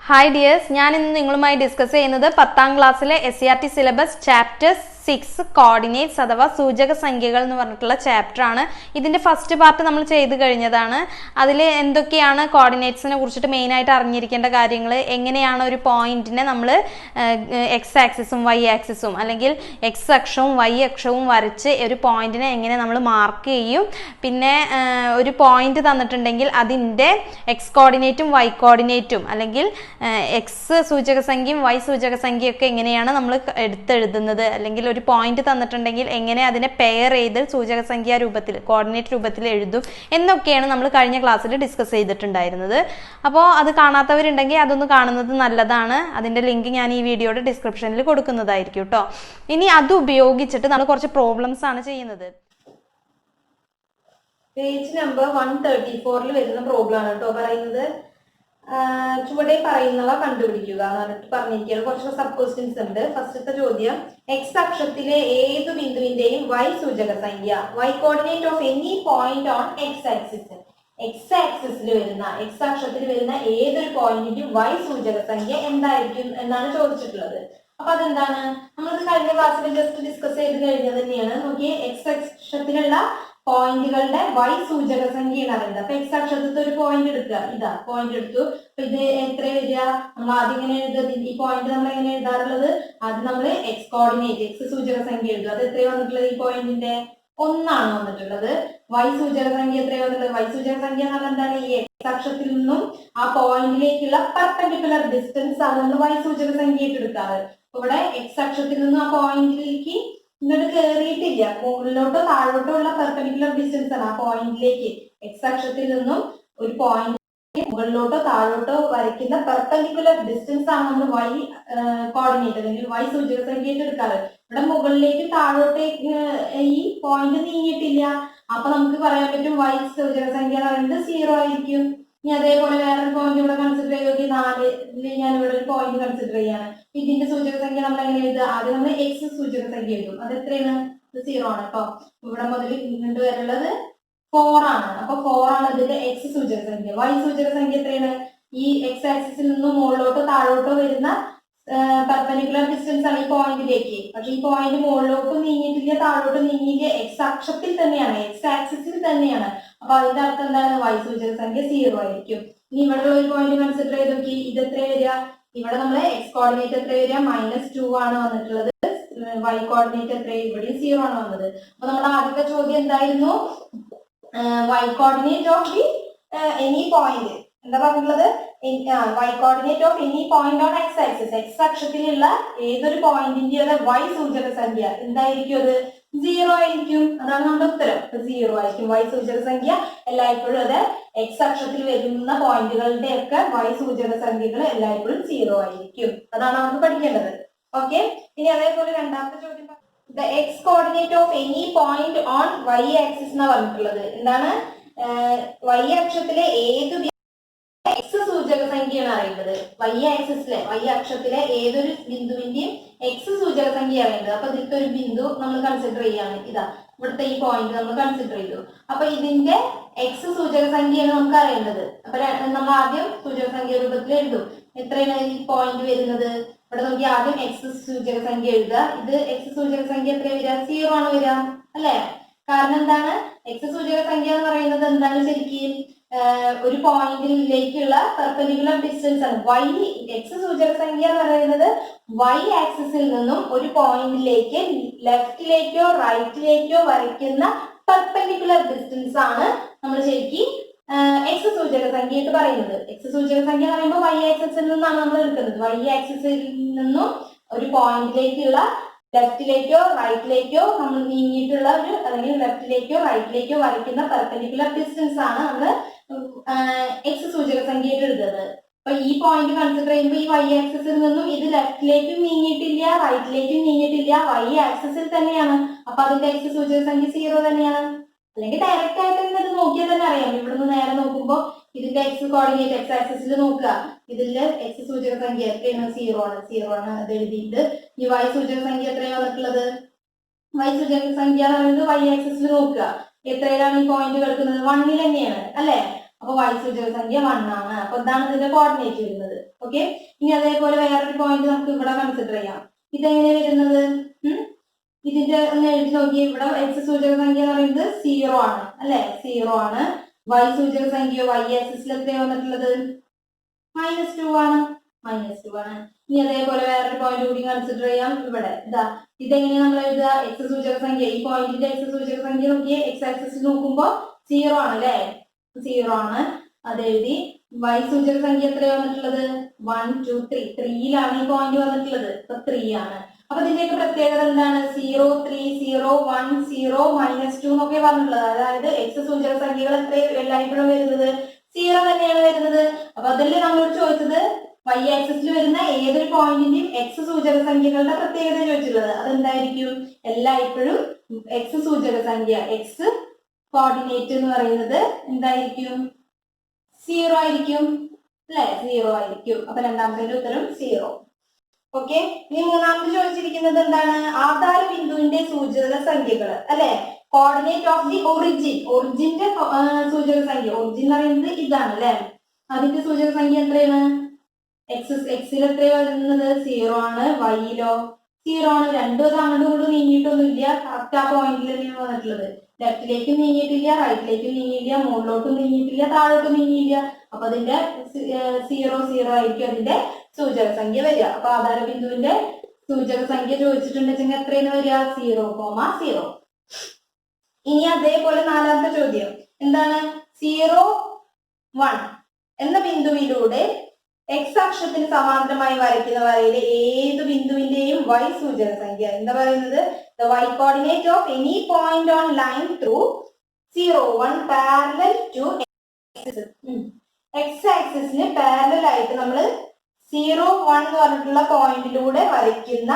Hi dears, ഞാൻ ഇന്ന് നിങ്ങളുമായി ഡിസ്കസ് ചെയ്യുന്നത് 10ാം ക്ലാസ്സിലെ SCERT സിലബസ് ചാപ്റ്റർ 6 കോർഡിനേറ്റ്സ് അഥവാ സൂചക സംഖ്യകൾ എന്ന് പറഞ്ഞിട്ടുള്ള ചാപ്റ്റർ ആണ്. ഇതിന്റെ ഫസ്റ്റ് പാർട്ട് നമ്മൾ ചെയ്തു കഴിഞ്ഞതാണ്. അതിൽ എന്തൊക്കെയാണ് കോർഡിനേറ്റ്സിനെ കുറിച്ചിട്ട് മെയിൻ ആയിട്ട് അറിഞ്ഞിരിക്കേണ്ട കാര്യങ്ങൾ, എങ്ങനെയാണ് ഒരു പോയിന്റിനെ നമ്മൾ എക്സ് ആക്സിസും വൈ ആക്സിസും അല്ലെങ്കിൽ എക്സ് അക്ഷവും വൈ അക്ഷവും വരച്ച് ഒരു പോയിന്റിനെ എങ്ങനെ നമ്മൾ മാർക്ക് ചെയ്യും, പിന്നെ ഒരു പോയിന്റ് തന്നിട്ടുണ്ടെങ്കിൽ അതിൻ്റെ എക്സ് കോർഡിനേറ്റും വൈ കോർഡിനേറ്റും അല്ലെങ്കിൽ എക്സ് സൂചക സംഖ്യയും വൈ സൂചക സംഖ്യയൊക്കെ എങ്ങനെയാണ് നമ്മൾ എടുത്തെഴുതുന്നത്, അല്ലെങ്കിൽ ഒരു പോയിന്റ് തന്നിട്ടുണ്ടെങ്കിൽ എങ്ങനെ അതിനെ പെയർ ചെയ്ത് സൂചക സംഖ്യാ രൂപത്തിൽ കോർഡിനേറ്റ് രൂപത്തിൽ എഴുതും എന്നൊക്കെയാണ് നമ്മൾ കഴിഞ്ഞ ക്ലാസ്സിൽ ഡിസ്കസ് ചെയ്തിട്ടുണ്ടായിരുന്നത്. അപ്പോൾ അത് കാണാത്തവരുണ്ടെങ്കിൽ അതൊന്ന് കാണുന്നത് നല്ലതാണ്. അതിൻ്റെ ലിങ്ക് ഞാൻ ഈ വീഡിയോയുടെ ഡിസ്ക്രിപ്ഷനിൽ കൊടുക്കുന്നതായിരിക്കും കേട്ടോ. ഇനി അത് ഉപയോഗിച്ചിട്ട് നമ്മൾ കുറച്ച് പ്രോബ്ലംസ് ആണ് ചെയ്യുന്നത്. പേജ് നമ്പർ 134 വരുന്ന പ്രോബ്ലം ആണ് കേട്ടോ പറയുന്നത്. ചുവടെ പറയുന്നവ കണ്ടുപിടിക്കുക എന്നിട്ട് പറഞ്ഞിരിക്കുകയാണ്. കുറച്ച് സബ് ക്വസ്റ്റ്യൻസ് ഉണ്ട്. ഫസ്റ്റത്തെ ചോദ്യം, എക്സ് അക്ഷത്തിലെ ഏതു ബിന്ദുവിന്റെയും വൈ സൂചക സംഖ്യ Y coordinate of any point on X axis, X ആക്സിസിൽ വരുന്ന എക്സ് അക്ഷത്തിൽ വരുന്ന ഏതൊരു പോയിന്റിന്റെയും വൈ സൂചക സംഖ്യ എന്തായിരിക്കും എന്നാണ് ചോദിച്ചിട്ടുള്ളത്. അപ്പൊ അതെന്താണ്, നമ്മളിത് കഴിഞ്ഞ ക്ലാസ്സിൽ ജസ്റ്റ് ഡിസ്കസ് ചെയ്ത് കഴിഞ്ഞത് തന്നെയാണ്. നോക്കിയേ, എക്സ് അക്ഷത്തിലുള്ള പോയിന്റുകളുടെ വൈ സൂചക സംഖ്യയാണ് അറിയുന്നത്. അപ്പൊ എക്സ് അക്ഷത്തിൽ ഒരു പോയിന്റ് എടുക്കുക, ഇതാ പോയിന്റ് എടുത്തു. അപ്പൊ ഇത് എത്ര വരിക, നമ്മൾ ആദ്യം ഇങ്ങനെ എഴുതുക. ഈ പോയിന്റ് നമ്മൾ എങ്ങനെ എഴുതാറുള്ളത്, ആദ്യം നമ്മൾ എക്സ് കോർഡിനേറ്റ് എക്സ് സൂചക സംഖ്യ എഴുതുക. അത് എത്രയാണ് വന്നിട്ടുള്ളത്, ഈ പോയിന്റിന്റെ 1 വന്നിട്ടുള്ളത്. വൈ സൂചക സംഖ്യ എത്രയാണ് വന്നിട്ടുള്ളത്, വൈ സൂചക സംഖ്യ എന്ന് പറഞ്ഞാൽ എന്താണ്, ഈ എക്സ് അക്ഷത്തിൽ നിന്നും ആ പോയിന്റിലേക്കുള്ള പെർപെൻഡിക്കുലർ ഡിസ്റ്റൻസ് ആണ് നമ്മൾ വൈ സൂചക സംഖ്യ എടുക്കാറ്. ഇവിടെ എക്സ് അക്ഷത്തിൽ നിന്നും ആ പോയിന്റിലേക്ക് ഇങ്ങോട്ട് കയറിയിട്ടില്ല, മുകളിലോട്ടോ താഴോട്ടോ ഉള്ള പെർപെൻഡിക്കുലർ ഡിസ്റ്റൻസ് ആണ് ആ പോയിന്റിലേക്ക്. എക്സ് അക്ഷത്തിൽ നിന്നും ഒരു പോയിന്റ് മുകളിലോട്ടോ താഴോട്ടോ വരയ്ക്കുന്ന പെർപെൻഡിക്കുലർ ഡിസ്റ്റൻസ് ആണ് നമ്മൾ വൈ കോർഡിനേറ്റ് അല്ലെങ്കിൽ വൈ സൂചക സംഖ്യ എടുക്കാറ്. ഇവിടെ മുകളിലേക്ക് താഴോട്ടേക്ക് ഈ പോയിന്റ് നീങ്ങിയിട്ടില്ല. അപ്പൊ നമുക്ക് പറയാൻ പറ്റും വൈ സൂചക സംഖ്യ എന്ന് പറയുന്നത് 0 ആയിരിക്കും. ഇനി അതേപോലെ വേറൊരു പോയിന്റ് ഇവിടെ കൺസിഡർ ചെയ്ത് 4 ഞാൻ ഇവിടെ ഒരു പോയിന്റ് കൺസിഡർ ചെയ്യാണ്. ഇതിന്റെ സൂചക സംഖ്യ നമ്മൾ എങ്ങനെ എഴുതുക, ആദ്യം നമ്മൾ എക്സ് സൂചക സംഖ്യ എഴുതും. അത് എത്രയാണ്, 0 ആണ്. അപ്പൊ ഇവിടെ മുതൽ ഇങ്ങോട്ട് വരെയുള്ളത് 4 ആണ്. അപ്പൊ 4 ആണ് ഇതിന്റെ എക്സ് സൂചക സംഖ്യ. വൈ സൂചക സംഖ്യ എത്രയാണ്, ഈ എക്സ് ആക്സിസിൽ നിന്നും മുകളിലോട്ടോ താഴോട്ടോ വരുന്ന പെർപെൻഡിക്കുലർ ഡിസ്റ്റൻസ് ആണ് ഈ പോയിന്റിലേക്ക്. പക്ഷെ ഈ പോയിന്റ് മുകളിലോട്ടും നീങ്ങിയിട്ടില്ല താഴോട്ടും നീങ്ങിയില്ല, എക്സ് അക്ഷത്തിൽ തന്നെയാണ്, എക്സ് ആക്സിസിൽ തന്നെയാണ്. അപ്പൊ അതിന്റെ അർത്ഥം എന്താണ്, വൈ സൂചക സംഖ്യ 0 ആയിരിക്കും. ഇനി ഇവിടെ ഉള്ള ഒരു പോയിന്റ് കൺസിഡർ ചെയ്ത് നോക്കി, ഇത് എത്ര വരിക, ഇവിടെ നമ്മൾ എക്സ് കോർഡിനേറ്റ് എത്ര വരിക, -2 ആണ് വന്നിട്ടുള്ളത്. വൈ കോർഡിനേറ്റ് എത്ര, ഇവിടെയും 0 ആണ് വന്നത്. അപ്പൊ നമ്മുടെ ആദ്യത്തെ ചോദ്യം എന്തായിരുന്നു, y coordinate of the any point എന്താ പറഞ്ഞിട്ടുള്ളത്, y coordinate of any point on X axis, x അക്ഷത്തിലുള്ള ഏതൊരു പോയിന്റിന്റെ വൈ സൂചക സംഖ്യ എന്തായിരിക്കും, അത് 0 ആയിരിക്കും. അതാണ് നമ്മുടെ ഉത്തരം, 0 ആയിരിക്കും. വൈ സൂചക സംഖ്യ എല്ലായ്പ്പോഴും അത് എക്സ് അക്ഷത്തിൽ വരുന്ന പോയിന്റുകളുടെ ഒക്കെ വൈ സൂചക സംഖ്യകൾ എല്ലായ്പ്പോഴും 0 ആയിരിക്കും. അതാണ് നമുക്ക് പഠിക്കേണ്ടത്. ഓക്കെ, ഇനി അതേപോലെ രണ്ടാമത്തെ ചോദ്യം, the X coordinate of any point on Y axis എന്നാ പറഞ്ഞിട്ടുള്ളത്. എന്താണ്, വൈ അക്ഷത്തിലെ ഏത് എക്സ് സൂചക സംഖ്യയാണ് അറിയുന്നത്. വൈ ആക്സിസിലെ വൈ അക്ഷത്തിലെ ഏതൊരു ബിന്ദുവിന്റെയും എക്സ് സൂചക സംഖ്യ അറിയുന്നത്. അപ്പൊ ഇതിലത്തെ ഒരു ബിന്ദു നമ്മൾ കൺസിഡർ ചെയ്യാണ്, ഇതാ ഇവിടുത്തെ ഈ പോയിന്റ് നമ്മൾ കൺസിഡർ ചെയ്തു. അപ്പൊ ഇതിന്റെ എക്സ് സൂചക സംഖ്യയാണ് നമുക്ക് അറിയേണ്ടത്. അപ്പൊ നമ്മൾ ആദ്യം സൂചക സംഖ്യ രൂപത്തിൽ എഴുതും. എത്രയാണ് ഈ പോയിന്റ് വരുന്നത്, ഇവിടെ നോക്കി ആദ്യം എക്സ് സൂചക സംഖ്യ എഴുതുക. ഇത് എക്സ് സൂചക സംഖ്യ എത്ര വരിക, 0 ആണ് വരിക അല്ലെ. കാരണം എന്താണ്, എക്സ് സൂചക സംഖ്യ എന്ന് പറയുന്നത് എന്താണ്, ശരിക്കും ഒരു പോയിന്റിലേക്കുള്ള പെർപെൻഡിക്കുലർ ഡിസ്റ്റൻസ് ആണ്. വൈ എക്സ് സൂചക സംഖ്യ എന്ന് പറയുന്നത് വൈ ആക്സിസിൽ നിന്നും ഒരു പോയിന്റിലേക്ക് ലെഫ്റ്റിലേക്കോ റൈറ്റിലേക്കോ വരയ്ക്കുന്ന പെർപെൻഡിക്കുലർ ഡിസ്റ്റൻസ് ആണ് നമ്മൾ ശരിക്കും എക്സ് സൂചക സംഖ്യ ആയിട്ട് പറയുന്നത്. എക്സ് സൂചക സംഖ്യ എന്ന് പറയുമ്പോൾ വൈ ആക്സിസിൽ നിന്നാണ് നമ്മൾ എടുക്കുന്നത്. വൈ ആക്സിസിൽ നിന്നും ഒരു പോയിന്റിലേക്കുള്ള ലെഫ്റ്റിലേക്കോ റൈറ്റിലേക്കോ നമ്മൾ നീങ്ങിയിട്ടുള്ള ഒരു, അല്ലെങ്കിൽ ലെഫ്റ്റിലേക്കോ റൈറ്റിലേക്കോ വരയ്ക്കുന്ന പെർപെൻഡിക്കുലർ ഡിസ്റ്റൻസ് ആണ് നമ്മൾ എക്സ് സൂചക സംഖ്യയായിട്ട് എഴുതുന്നത്. അപ്പൊ ഈ പോയിന്റ് കൺസിഡർ ചെയ്യുമ്പോൾ ഈ വൈ ആക്സിസിൽ നിന്നും ഇത് ലെഫ്റ്റിലേക്കും നീങ്ങിയിട്ടില്ല റൈറ്റിലേക്കും നീങ്ങിയിട്ടില്ല, വൈ ആക്സിസിൽ തന്നെയാണ്. അപ്പൊ അതിന്റെ എക്സ് സൂചക സംഖ്യ 0 തന്നെയാണ്. അല്ലെങ്കിൽ ഡയറക്റ്റ് ആയിട്ട് തന്നെ ഇത് നോക്കിയാൽ തന്നെ അറിയാം. ഇവിടുന്ന് നേരെ നോക്കുമ്പോൾ ഇതിന്റെ എക്സ് കോർഡിനേറ്റ് എക്സ് ആക്സിസിൽ നോക്കുക, ഇതിന്റെ എക്സ് സൂചക സംഖ്യ എത്രയാണ്, 0 ആണ്. 0 ആണ് അത് എഴുതിയിട്ട് ഈ വൈ സൂചക സംഖ്യ എത്രയാണ് വന്നിട്ടുള്ളത്, വൈ സൂചക സംഖ്യ എന്ന് പറയുന്നത് വൈ ആക്സിസിൽ നോക്കുക എത്രയിലാണ് ഈ പോയിന്റ് കിടക്കുന്നത്, 1 തന്നെയാണ് അല്ലെ. അപ്പൊ y സൂചക സംഖ്യ 1 ആണ്. അപ്പൊ ഇതാണ് ഇതിന്റെ കോർഡിനേറ്റ് വരുന്നത്. ഓക്കെ, ഇനി അതേപോലെ വേറൊരു പോയിന്റ് നമുക്ക് ഇവിടെ കൺസിഡർ ചെയ്യാം. ഇതെങ്ങനെ വരുന്നത്? ഇതിന്റെ ഒന്ന് എഴുതി നോക്കി. ഇവിടെ x സൂചക സംഖ്യ എന്ന് പറയുന്നത് 0 ആണ് അല്ലെ, 0 ആണ്. y സൂചക സംഖ്യ y ആക്സിസിൽ എത്രയാണ് വന്നിട്ടുള്ളത്? -2 ആണ്, -2 ആണ്. ഇനി അതേപോലെ വേറൊരു പോയിന്റ് കൂടി കൺസിഡർ ചെയ്യാം. ഇവിടെ ഇതെങ്ങനെ നമ്മൾ എഴുതുക? x സൂചക സംഖ്യ, ഈ പോയിന്റിന്റെ x സൂചക സംഖ്യ നോക്കിയേ, x ആക്സിസിൽ നോക്കുമ്പോ 0 ആണ് അല്ലെ, 0 ആണ്. അതെഴുതി. y സൂചക സംഖ്യ എത്രയാണ് വന്നിട്ടുള്ളത്? 1 2 3, 3യിലാണ് ഈ പോയിന്റ് വന്നിട്ടുള്ളത്. അപ്പൊ 3 ആണ്. അപ്പൊ ഇതിന്റെയൊക്കെ പ്രത്യേകത എന്താണ്? 0 3 0 1 0 -2 എന്നൊക്കെ പറഞ്ഞിട്ടുള്ളത്. അതായത് x സൂചക സംഖ്യകൾ എത്ര എല്ലായ്പ്പോഴും വരുന്നത്? 0 തന്നെയാണ് വരുന്നത്. അപ്പൊ അതല്ലേ നമ്മളോട് ചോദിച്ചത്, y ആക്സിസിൽ വരുന്ന ഏതൊരു പോയിന്റിന്റെയും x സൂചക സംഖ്യകളുടെ പ്രത്യേകത ചോദിച്ചിട്ടുള്ളത്. അതെന്തായിരിക്കും? എല്ലായ്പ്പോഴും x സൂചക സംഖ്യ, x കോർഡിനേറ്റ് എന്ന് പറയുന്നത് എന്തായിരിക്കും? 0 ആയിരിക്കും അല്ലെ, 0 ആയിരിക്കും. അപ്പൊ രണ്ടാമത്തെ ഉത്തരം 0. ഓക്കെ, ഇനി മൂന്നാമത് ചോദിച്ചിരിക്കുന്നത് എന്താണ്? ആധാര ബിന്ദുവിന്റെ സൂചക സംഖ്യകൾ അല്ലെ, കോർഡിനേറ്റ് ഓഫ് ദി ഒറിജിൻ, ഒറിജിന്റെ സൂചക സംഖ്യ. ഒറിജിൻ എന്ന് പറയുന്നത് ഇതാണ് അല്ലെ, അതിന്റെ സൂചക സംഖ്യ എത്രയാണ്? എക്സിൽ എത്രയാണ് വരുന്നത്? 0 ആണ്. വൈയിലോ 0 ആണ്. രണ്ടും അത് അങ്ങോട്ടും ഇങ്ങോട്ടും നീങ്ങിയിട്ടൊന്നുമില്ല, കറക്റ്റ് ആ പോയിന്റിൽ തന്നെയാണ് വന്നിട്ടുള്ളത്. ലെഫ്റ്റിലേക്കും നീങ്ങിയിട്ടില്ല, റൈറ്റിലേക്കും നീങ്ങിയില്ല, മുകളിലോട്ടും നീങ്ങിയിട്ടില്ല, താഴോട്ടും നീങ്ങിയില്ല. അപ്പൊ അതിന്റെ 0 0 ആയിരിക്കും അതിന്റെ സൂചക സംഖ്യ വരിക. അപ്പൊ ആധാര ബിന്ദുവിന്റെ സൂചക സംഖ്യ ചോദിച്ചിട്ടുണ്ടെങ്കിൽ എത്രയാണ് വരിക? 0,0. ഇനി അതേപോലെ നാലാമത്തെ ചോദ്യം എന്താണ്? 0 1 എന്ന ബിന്ദുവിലൂടെ x അക്ഷത്തിന് സമാന്തരമായി വരയ്ക്കുന്ന വരയിലെ ഏത് ബിന്ദുവിന്റെയും y സൂചക സംഖ്യ എന്താ പറയുന്നത്? The y coordinate of any point on line through 0 1 parallel to x ആക്സിസിന് parallel ആയിട്ട് നമ്മൾ 0 1 എന്ന് പറഞ്ഞിട്ടുള്ള പോയിന്റിലൂടെ വരയ്ക്കുന്ന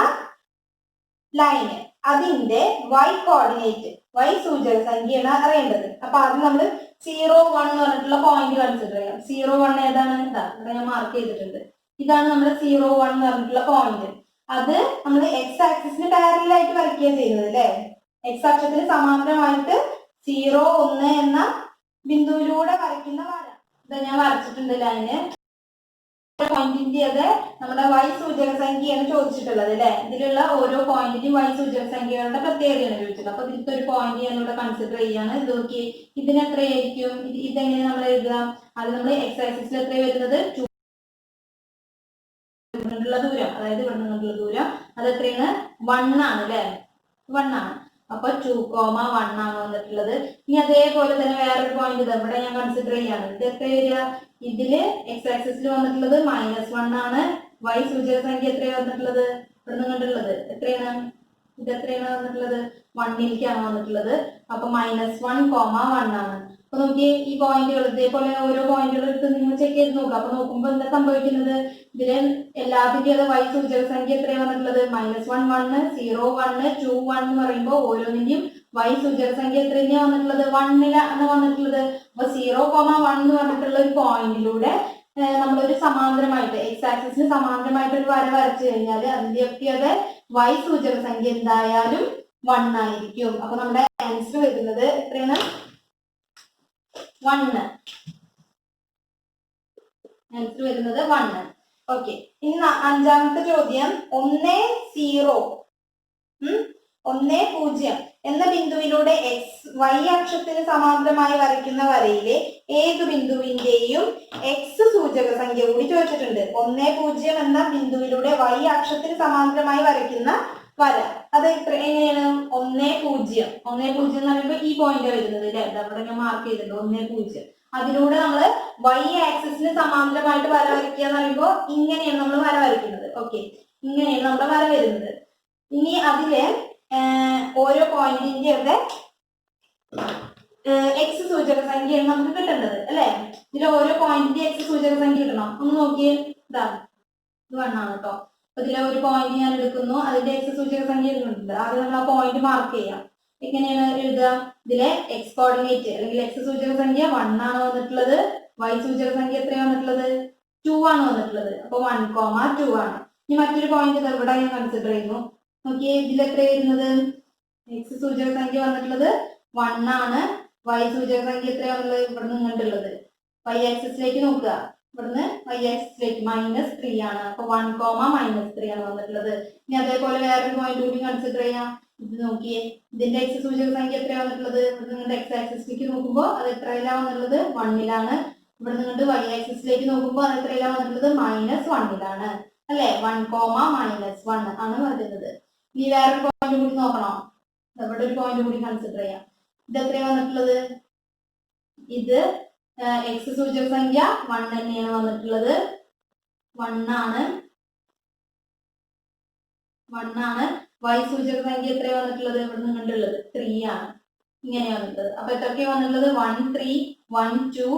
ലൈന്, അതിന്റെ y കോർഡിനേറ്റ്, y സൂചക സംഖ്യയാണ് അറിയേണ്ടത്. അപ്പൊ ആദ്യം നമ്മൾ 0 1 എന്ന് പറഞ്ഞിട്ടുള്ള പോയിന്റ് കൺസിഡർ ചെയ്യാം. 0 1 ഏതാണ്? ഇവിടെ ഞാൻ മാർക്ക് ചെയ്തിട്ടുണ്ട്. ഇതാണ് നമ്മുടെ 0 1 എന്ന് പറഞ്ഞിട്ടുള്ള പോയിന്റ്. അത് നമ്മൾ x ആക്സിസിന് പാരലൽ ആയിട്ട് വരയ്ക്കുകയാണ് ചെയ്യുന്നത് അല്ലെ, x അക്ഷത്തിന് സമാന്തരമായിട്ട് 0 1 എന്ന ബിന്ദുവിലൂടെ വരയ്ക്കുന്ന വര. ഇത് ഞാൻ വരച്ചിട്ടുണ്ട് ലൈന്. പോയിന്റിന്റെ അത് നമ്മുടെ y സൂചക സംഖ്യയാണ് ചോദിച്ചിട്ടുള്ളത് അല്ലെ. ഇതിലുള്ള ഓരോ പോയിന്റിന്റെയും y സൂചക സംഖ്യകളുടെ പ്രത്യേകതയാണ് ചോദിച്ചത്. അപ്പൊ ഇതിലത്തെ ഒരു പോയിന്റ് ഞാൻ ഇവിടെ കൺസിഡർ ചെയ്യാണ്. ഇത് നോക്കി, ഇതിന് എത്രയായിരിക്കും? ഇതെങ്ങനെ നമ്മൾ എഴുതുക? അത് നമ്മൾ x ആക്സിസിൽ എത്ര വരുന്നത്? 2 ദൂരം, അതായത് ഇവിടെ നിന്നുള്ള ദൂരം അത് എത്രയാണ്? 1 ആണ് അല്ലെ, 1 ആണ്. അപ്പൊ 2,1 ആണ് വന്നിട്ടുള്ളത്. ഇനി അതേപോലെ തന്നെ വേറൊരു പോയിന്റ് ഇവിടെ ഞാൻ കൺസിഡർ ചെയ്യാണ്. ഇത് എത്ര വരിക? ഇതില് x ആക്സിസിൽ വന്നിട്ടുള്ളത് -1 ആണ്. y സൂചക സംഖ്യ എത്രയാണ് വന്നിട്ടുള്ളത്? ഇവിടെ നിന്ന് കണ്ടുള്ളത് എത്രയാണ്? ഇത് എത്രയാണ് വന്നിട്ടുള്ളത്? 1ലേക്കാണ് വന്നിട്ടുള്ളത്. അപ്പൊ -1,1 ആണ്. അപ്പൊ നോക്കിയേ, ഈ പോയിന്റുകൾ ഇതേപോലെ ഓരോ പോയിന്റുകൾ എടുത്ത് നിങ്ങൾ ചെക്ക് ചെയ്ത് നോക്കുക. അപ്പൊ നോക്കുമ്പോൾ എന്താ സംഭവിക്കുന്നത്? ഇതില് എല്ലാത്തിന്റെയും അത് y സൂചക സംഖ്യ എത്രയാണ് വന്നിട്ടുള്ളത്? -1 1 0 1 2 1 എന്ന് പറയുമ്പോൾ ഓരോന്നിന്റെയും y സൂചക സംഖ്യ എത്ര തന്നെയാണ് വന്നിട്ടുള്ളത്? 1ലാണ് വന്നിട്ടുള്ളത്. അപ്പൊ 0,1 എന്ന് പറഞ്ഞിട്ടുള്ള ഒരു പോയിന്റിലൂടെ നമ്മളൊരു സമാന്തരമായിട്ട് x ആക്സിസിന് സമാന്തരമായിട്ട് ഒരു വര വരച്ചു കഴിഞ്ഞാൽ അതിന്റെയൊക്കെ അത് y സൂചക സംഖ്യ എന്തായാലും 1 ആയിരിക്കും. അപ്പൊ നമ്മുടെ ആൻസർ വരുന്നത് എത്രയാണ്? 1. ആൻസർ വരുന്നത് 1. ഓക്കെ, ഇനി അഞ്ചാമത്തെ ചോദ്യം 1 0 1 0 എന്ന ബിന്ദുവിലൂടെ y അക്ഷത്തിന് സമാന്തരമായി വരയ്ക്കുന്ന വരയിലെ ഏതു ബിന്ദുവിന്റെയും x സൂചക സംഖ്യ കൂടി ചോദിച്ചിട്ടുണ്ട്. 1 0 എന്ന ബിന്ദുവിലൂടെ y അക്ഷത്തിന് സമാന്തരമായി വരയ്ക്കുന്ന വര അത് എങ്ങനെയാണ്? 1 0 1 0 എന്ന് പറയുമ്പോൾ ഈ പോയിന്റ് വരുന്നത് അല്ലെ, അവിടെ ഞാൻ മാർക്ക് ചെയ്തിട്ടുണ്ട് 1 0. അതിലൂടെ നമ്മൾ y ആക്സിസിന് സമാന്തരമായിട്ട് വര വരയ്ക്കുക എന്ന് പറയുമ്പോൾ ഇങ്ങനെയാണ് നമ്മൾ വര വരയ്ക്കുന്നത്. ഓക്കെ, ഇങ്ങനെയാണ് നമ്മുടെ വര വരുന്നത്. ഇനി അതില് ഓരോ പോയിന്റിന്റെ ഒക്കെ x സൂചക സംഖ്യയാണ് നമുക്ക് കിട്ടേണ്ടത് അല്ലെ. ഇതിൽ ഓരോ പോയിന്റിന്റെ x സൂചക സംഖ്യ കിട്ടണം. ഒന്ന് നോക്കിയേ, ഇത് 1 ആണ് കേട്ടോ. അപ്പൊ ഇതിലെ ഒരു പോയിന്റ് ഞാൻ എടുക്കുന്നു, അതിന്റെ x സൂചക സംഖ്യ എഴുതുന്നുണ്ട്. ആദ്യം നമ്മൾ ആ പോയിന്റ് മാർക്ക് ചെയ്യാം. എങ്ങനെയാണ് എഴുതുക? ഇതിലെ x കോർഡിനേറ്റ് അല്ലെങ്കിൽ x സൂചക സംഖ്യ 1 ആണ് വന്നിട്ടുള്ളത്. y സൂചക സംഖ്യ എത്രയാണ് വന്നിട്ടുള്ളത്? 2 ആണ് വന്നിട്ടുള്ളത്. അപ്പൊ 1,2 ആണ്. ഇനി മറ്റൊരു പോയിന്റ് ഇവിടെ ഞാൻ കൺസിഡർ ചെയ്യുന്നു. നോക്കിയേ, ഇതിൽ എത്ര വരുന്നത്? x സൂചക സംഖ്യ വന്നിട്ടുള്ളത് 1 ആണ്. y സൂചക സംഖ്യ എത്രയാണുള്ളത്? ഇവിടെ നിന്നുള്ളത് വൈ ആക്സിസിലേക്ക് നോക്കുക. ഇവിടുന്ന് വൈ ആക്സിസിലേക്ക് -3 ആണ്. അപ്പൊ 1, -3 ആണ് വന്നിട്ടുള്ളത്. ഇനി അതേപോലെ വേറൊരു പോയിന്റ് കൂടി കൺസിഡർ ചെയ്യാം. ഇത് നോക്കിയേ, ഇതിന്റെ എക്സ് സൂചക സംഖ്യ എത്രയാണ് വന്നിട്ടുള്ളത്? ഇവിടെ നിങ്ങളുടെ എക്സ് ആക്സിസിലേക്ക് നോക്കുമ്പോൾ അത് എത്രയിലാണ് വന്നിട്ടുള്ളത്? 1ലാണ്. ഇവിടെ നിങ്ങളുടെ വൈ ആക്സിസിലേക്ക് നോക്കുമ്പോൾ അത് എത്രയിലാണ് വന്നിട്ടുള്ളത്? -1ലാണ്. അല്ലെ? 1, -1 ആണ് വരുന്നത്. ഇനി വേറൊരു പോയിന്റ് കൂടി നോക്കണം. ഇവിടെ ഒരു പോയിന്റ് കൂടി കൺസിഡർ ചെയ്യാം. ഇത് എത്രയാണ് വന്നിട്ടുള്ളത്? ഇത് എക്സ് സൂചക സംഖ്യ 1 തന്നെയാണ് വന്നിട്ടുള്ളത്. 1 ആണ്. വൈ സൂചക സംഖ്യ എത്രയാണ് വന്നിട്ടുള്ളത്? ഇവിടെ നിങ്ങളുള്ളത് 3 ആണ്. ഇങ്ങനെ വന്നിട്ടുള്ളത്. അപ്പൊ എത്രയൊക്കെയാണ് വന്നിട്ടുള്ളത്? 1, 3, 1, 2,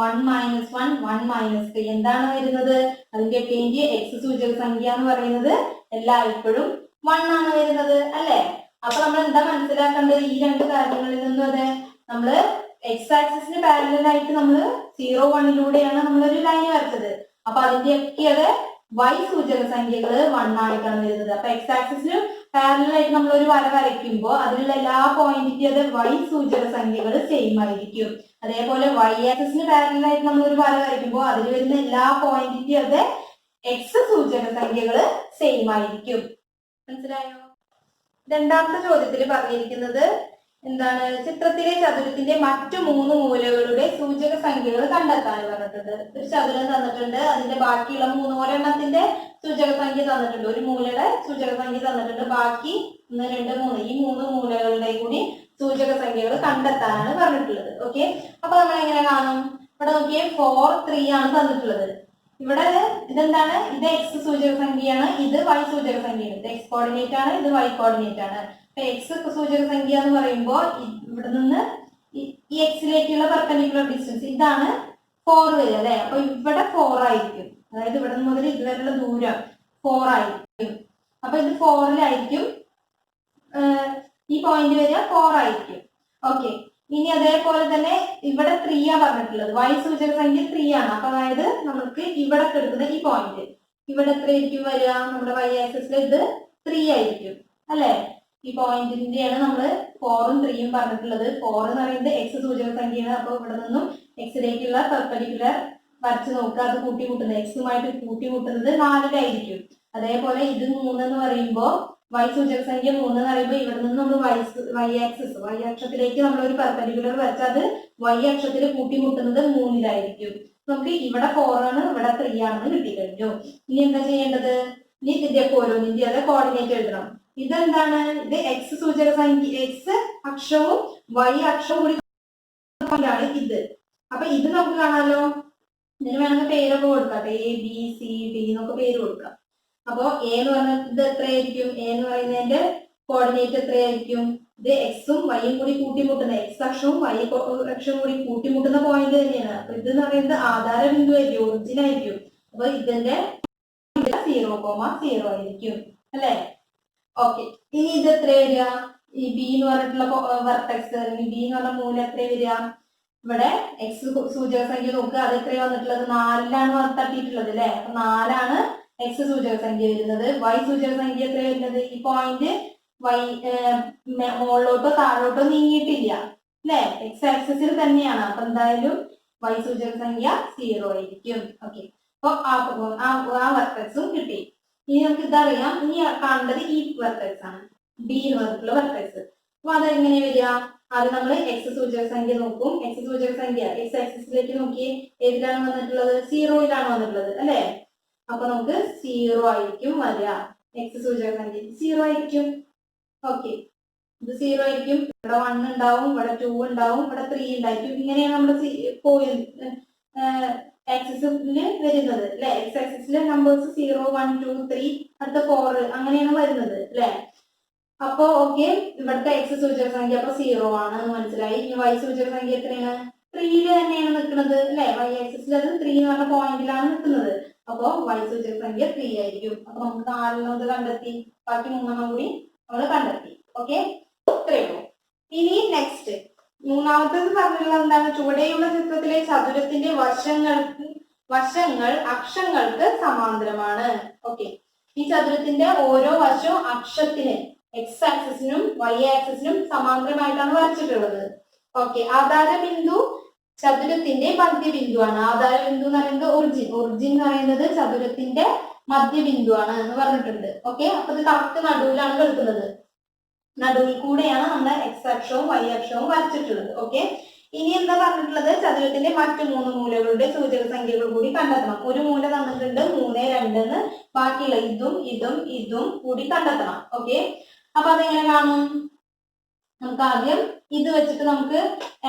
1, -1, 1, -3. എന്താണ് വരുന്നത്? അതിന്റെ ചേഞ്ച് എക്സ് സൂചക സംഖ്യ എന്ന് പറയുന്നത് എല്ലായ്പ്പോഴും 1 ആണ് വരുന്നത്, അല്ലെ? അപ്പൊ നമ്മൾ എന്താ മനസ്സിലാക്കേണ്ടത്? ഈ രണ്ട് കാര്യങ്ങളിൽ നിന്നും അതെ നമ്മള് എക്സ് ആക്സിസിന് പാരലൽ ആയിട്ട് നമ്മൾ 0, 1ലൂടെയാണ് നമ്മളൊരു ലൈൻ വരച്ചത്. അപ്പൊ അതിന്റെയൊക്കെ അത് വൈ സൂചക സംഖ്യകൾ 1 ആയിട്ടാണ് വരുന്നത്. അപ്പൊ എക്സ് ആക്സിസിന് പാരലൽ ആയിട്ട് നമ്മൾ ഒരു വര വരയ്ക്കുമ്പോൾ അതിലുള്ള എല്ലാ പോയിന്റിന്റെ അത് വൈ സൂചക സംഖ്യകൾ സെയിം ആയിരിക്കും. അതേപോലെ വൈ ആക്സിസിന് പാരലൽ ആയിട്ട് നമ്മൾ ഒരു വര വരയ്ക്കുമ്പോൾ അതിൽ വരുന്ന എല്ലാ പോയിന്റിന്റെ അത് എക്സ് സൂചക സംഖ്യകൾ സെയിം ആയിരിക്കും. മനസ്സിലായോ? രണ്ടാമത്തെ ചോദ്യത്തിൽ പറഞ്ഞിരിക്കുന്നത് എന്താണ്? ചിത്രത്തിലെ ചതുരത്തിന്റെ മറ്റു 3 മൂലകളുടെ സൂചക സംഖ്യകൾ കണ്ടെത്താൻ പറഞ്ഞിട്ടുണ്ട്. ഒരു ചതുരം തന്നിട്ടുണ്ട്, അതിന്റെ ബാക്കിയുള്ള 3 സൂചക സംഖ്യ തന്നിട്ടുണ്ട്. ഒരു മൂലയുടെ സൂചക സംഖ്യ തന്നിട്ടുണ്ട്, ബാക്കി 1, 2, 3 ഈ 3 മൂലകളുടെ കൂടി സൂചക സംഖ്യകൾ കണ്ടെത്താനാണ് പറഞ്ഞിട്ടുള്ളത്. ഓക്കെ, അപ്പൊ നമ്മൾ എങ്ങനെ കാണും? ഇവിടെ നോക്കിയേ, 4, 3 ആണ് തന്നിട്ടുള്ളത്. ഇവിടെ ഇതെന്താണ്? ഇത് എക്സ് സൂചക സംഖ്യയാണ്, ഇത് വൈ സൂചക സംഖ്യയാണ്. ഇത് എക്സ് കോർഡിനേറ്റ് ആണ്, ഇത് വൈ കോർഡിനേറ്റ് ആണ്. എക്സ് സൂചക സംഖ്യ എന്ന് പറയുമ്പോൾ ഇവിടെ നിന്ന് ഈ എക്സിലേക്കുള്ള പെർപെൻഡിക്കുലർ ഡിസ്റ്റൻസ് ഇതാണ് 4 വരിക, അല്ലെ? അപ്പൊ ഇവിടെ 4 ആയിരിക്കും. അതായത് ഇവിടെ മുതൽ ഇതുവരെയുള്ള ദൂരം 4 ആയിരിക്കും. അപ്പൊ ഇത് 4ലായിരിക്കും ഈ പോയിന്റ് വരിക, 4 ആയിരിക്കും. ഓക്കെ, ഇനി അതേപോലെ തന്നെ ഇവിടെ 3 ആ പറഞ്ഞിട്ടുള്ളത്. വൈ സൂചക സംഖ്യ 3 ആണ്. അപ്പൊ അതായത് നമുക്ക് ഇവിടെ എടുക്കുന്ന ഈ പോയിന്റ് ഇവിടെ എത്രയായിരിക്കും വരിക? നമ്മുടെ വൈ ആക്സിസിൽ ഇത് 3 ആയിരിക്കും, അല്ലെ? ഈ പോയിന്റിന്റെയാണ് നമ്മള് 4ഉം 3ഉം പറഞ്ഞിട്ടുള്ളത്. 4 എന്ന് പറയുന്നത് എക്സ് സൂചക സംഖ്യയാണ്. അപ്പൊ ഇവിടെ നിന്നും എക്സിലേക്കുള്ള പെർപെൻഡിക്കുലർ വരച്ച് നോക്കുക. അത് കൂട്ടിമുട്ടുന്നത് എക്സുമായിട്ട് കൂട്ടിമുട്ടുന്നത് 4ലായിരിക്കും. അതേപോലെ ഇത് 3 എന്ന് പറയുമ്പോൾ വൈ സൂചക സംഖ്യ 3 എന്ന് പറയുമ്പോൾ ഇവിടെ നിന്ന് നമ്മൾ വൈ അക്ഷത്തിലേക്ക് നമ്മൾ ഒരു പെർപെൻഡിക്കുലർ വരച്ചാൽ അത് വൈ അക്ഷത്തിൽ കൂട്ടിമുട്ടുന്നത് 3ലായിരിക്കും. നമുക്ക് ഇവിടെ 4 ആണ്, ഇവിടെ 3 ആണെന്ന് കിട്ടിക്കഴിഞ്ഞു. ഇനി എന്താ ചെയ്യേണ്ടത്? ഇനി ഇതിന്റെ ഓരോന്നിന്റെ അത് കോർഡിനേറ്റ് എഴുതണം. ഇതെന്താണ്? ഇത് എക്സ് സൂചക സംഖ്യ, എക്സ് അക്ഷവും വൈ അക്ഷവും കൂടി ആണ് ഇത്. അപ്പൊ ഇത് നമുക്ക് കാണാലോ. ഇതിന് വേണമെങ്കിൽ പേരൊക്കെ കൊടുക്കാം, എ, ബി, സി, ഡി എന്നൊക്കെ പേര് കൊടുക്കാം. അപ്പൊ എ എന്ന് പറഞ്ഞത് ഇത് എത്രയായിരിക്കും? എ എന്ന് പറയുന്നതിന്റെ കോർഡിനേറ്റ് എത്രയായിരിക്കും? ഇത് എക്സും വൈയും കൂടി കൂട്ടിമുട്ടുന്ന, എക്സ് അക്ഷവും വൈ അക്ഷവും കൂടി കൂട്ടിമുട്ടുന്ന പോയിന്റ് തന്നെയാണ്. അപ്പൊ ഇത് എന്ന് പറയുന്നത് ആധാര ബിന്ദു ആയിരിക്കും, ഒറിജിൻ ആയിരിക്കും. അപ്പൊ ഇതിന്റെ 0,0 ആയിരിക്കും, അല്ലെ? ഓക്കെ, ഇനി ഇത് എത്ര വരിക? ഈ ബി എന്ന് പറഞ്ഞിട്ടുള്ള വെർട്ടെക്സ് അല്ലെങ്കിൽ ബി എന്ന് പറഞ്ഞ മൂലം എത്ര വരിക? ഇവിടെ എക്സ് സൂചക സംഖ്യ നോക്കുക, അത് എത്രയാണ് വന്നിട്ടുള്ളത്? 4ലാണ് തട്ടിയിട്ടുള്ളത്, അല്ലെ? അപ്പൊ 4ആണ് എക്സ് സൂചക സംഖ്യ വരുന്നത്. വൈ സൂചക സംഖ്യ എത്ര വരുന്നത്? ഈ പോയിന്റ് വൈ മുകളിലോട്ടോ താഴോട്ടോ നീങ്ങിയിട്ടില്ല, അല്ലെ? എക്സ് ആക്സിസിൽ തന്നെയാണ്. അപ്പൊ എന്തായാലും വൈ സൂചക സംഖ്യ 0 ആയിരിക്കും. ഓക്കെ, അപ്പൊ ആ വെർട്ടെക്സും കിട്ടി. ഇനി നമുക്ക് ഇതറിയാം. ഇനി കാണേണ്ടത് ഈ വെർട്ടെക്സ് ആണ്, ബി എന്ന് പറഞ്ഞിട്ടുള്ള വെർട്ടെക്സ്. അപ്പൊ അതെങ്ങനെ വരിക? അത് നമ്മൾ എക്സ് സൂചക സംഖ്യ നോക്കും. എക്സ് സൂചക സംഖ്യ എക്സ് ആക്സിസിലേക്ക് നോക്കി ഏതിലാണ് വന്നിട്ടുള്ളത്? 0യിലാണ് വന്നിട്ടുള്ളത്, അല്ലെ? അപ്പൊ നമുക്ക് 0 ആയിരിക്കും വരിക. എക്സ് സൂചക സംഖ്യ 0 ആയിരിക്കും. ഓക്കെ, ഇത് 0 ആയിരിക്കും. ഇവിടെ 1 ഉണ്ടാവും, ഇവിടെ 2 ഉണ്ടാവും, ഇവിടെ 3 ഉണ്ടായിരിക്കും. ഇങ്ങനെയാണ് നമ്മുടെ ആക്സിസിൽ വരുന്നത്, അല്ലെ? എക്സ് ആക്സിസിലെ നമ്പേഴ്സ് 0, 1, 2, 3 അടുത്ത 4 അങ്ങനെയാണ് വരുന്നത്, അല്ലെ? അപ്പൊ ഓക്കെ, ഇവിടുത്തെ എക്സ് സൂചക സംഖ്യ അപ്പൊ 0 ആണ് മനസ്സിലായി. ഇനി വൈ സൂചക സംഖ്യ എത്രയാണ്? 3ല് തന്നെയാണ് നിൽക്കുന്നത്, അല്ലെ? വൈ ആക്സിസിൽ അത് 3 എന്ന് പറഞ്ഞ പോയിന്റിലാണ് നിൽക്കുന്നത്. അപ്പൊ വൈ സൂചക സംഖ്യ 3 ആയിരിക്കും. അപ്പൊ നമുക്ക് 4 കണ്ടെത്തി, ബാക്കി 3 കൂടി നമ്മൾ കണ്ടെത്തി. ഓക്കെ, ഇത്രയുള്ളൂ. ഇനി നെക്സ്റ്റ് മൂന്നാമത്തേത് പറഞ്ഞിട്ടുള്ളത് എന്താണ്? ചുവടെയുള്ള ചിത്രത്തിലെ ചതുരത്തിന്റെ വശങ്ങൾ അക്ഷങ്ങൾക്ക് സമാന്തരമാണ്. ഓക്കെ, ഈ ചതുരത്തിന്റെ ഓരോ വശവും അക്ഷത്തിന് എക്സ് ആക്സിസിനും വൈ ആക്സിസിനും സമാന്തരമായിട്ടാണ് വരച്ചിട്ടുള്ളത്. ഓക്കെ, ആധാര ബിന്ദു ചതുരത്തിന്റെ മധ്യബിന്ദുവാണ്. ആധാര ബിന്ദു എന്ന് പറയുന്നത് ഒറിജിൻ എന്ന് പറയുന്നത് ചതുരത്തിന്റെ മധ്യബിന്ദുവാണ് എന്ന് പറഞ്ഞിട്ടുണ്ട്. ഓക്കെ, അപ്പൊ ഇത് കറക്റ്റ് നടുവിലാണ് കിടക്കുന്നത്. നടുവിൽ കൂടെയാണ് നമ്മുടെ എക്സ് അക്ഷവും വൈ അക്ഷവും വരച്ചിട്ടുള്ളത്. ഓക്കെ, ഇനി എന്താ പറഞ്ഞിട്ടുള്ളത്? ചതുരത്തിന്റെ മറ്റു 3 മൂലകളുടെ സൂചക സംഖ്യകൾ കൂടി കണ്ടെത്തണം. ഒരു മൂല തന്നിട്ടുണ്ട് 3, 2 എന്ന്, ബാക്കിയുള്ള ഇതും കൂടി കണ്ടെത്തണം. ഓക്കെ, അപ്പൊ അതെങ്ങനെ കാണും? നമുക്ക് ആദ്യം ഇത് വെച്ചിട്ട് നമുക്ക്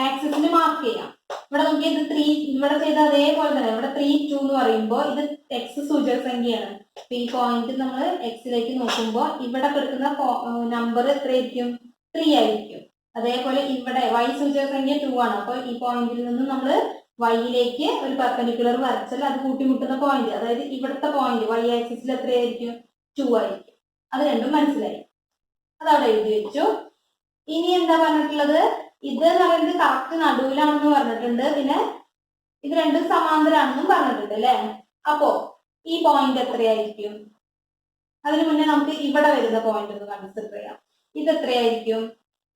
ആക്സിസിൽ മാർക്ക് ചെയ്യാം. ഇവിടെ നോക്കിയാൽ ഇത് 3, ഇവിടെ ചെയ്ത അതേപോലെ തന്നെ ഇവിടെ 3, 2 എന്ന് പറയുമ്പോൾ ഇത് എക്സ് സൂചക സംഖ്യയാണ്. ഈ പോയിന്റ് നമ്മൾ എക്സിലേക്ക് നോക്കുമ്പോൾ ഇവിടെ കിടക്കുന്ന നമ്പർ എത്രയായിരിക്കും? 3 ആയിരിക്കും. അതേപോലെ ഇവിടെ വൈ സൂചക സംഖ്യ 2 ആണ്. അപ്പൊ ഈ പോയിന്റിൽ നിന്ന് നമ്മൾ വൈയിലേക്ക് ഒരു പെർപെൻഡിക്കുലർ വരച്ചാൽ അത് കൂട്ടിമുട്ടുന്ന പോയിന്റ്, അതായത് ഇവിടുത്തെ പോയിന്റ് വൈ ആക്സിസിൽ എത്രയായിരിക്കും? 2 ആയിരിക്കും. അത് രണ്ടും മനസ്സിലായി, അതവിടെ എഴുതി വെച്ചു. ഇനി എന്താ പറഞ്ഞിട്ടുള്ളത്? ഇത് എന്ന് പറയുന്നത് കറക്റ്റ് നടുവിലാണെന്ന് പറഞ്ഞിട്ടുണ്ട്. പിന്നെ ഇത് രണ്ടും സമാന്തരാണെന്നും പറഞ്ഞിട്ടുണ്ട് അല്ലെ. അപ്പോ ഈ പോയിന്റ് എത്രയായിരിക്കും? അതിനു മുന്നേ നമുക്ക് ഇവിടെ വരുന്ന പോയിന്റ് ഒന്ന് കൺസിഡർ ചെയ്യാം. ഇത് എത്രയായിരിക്കും?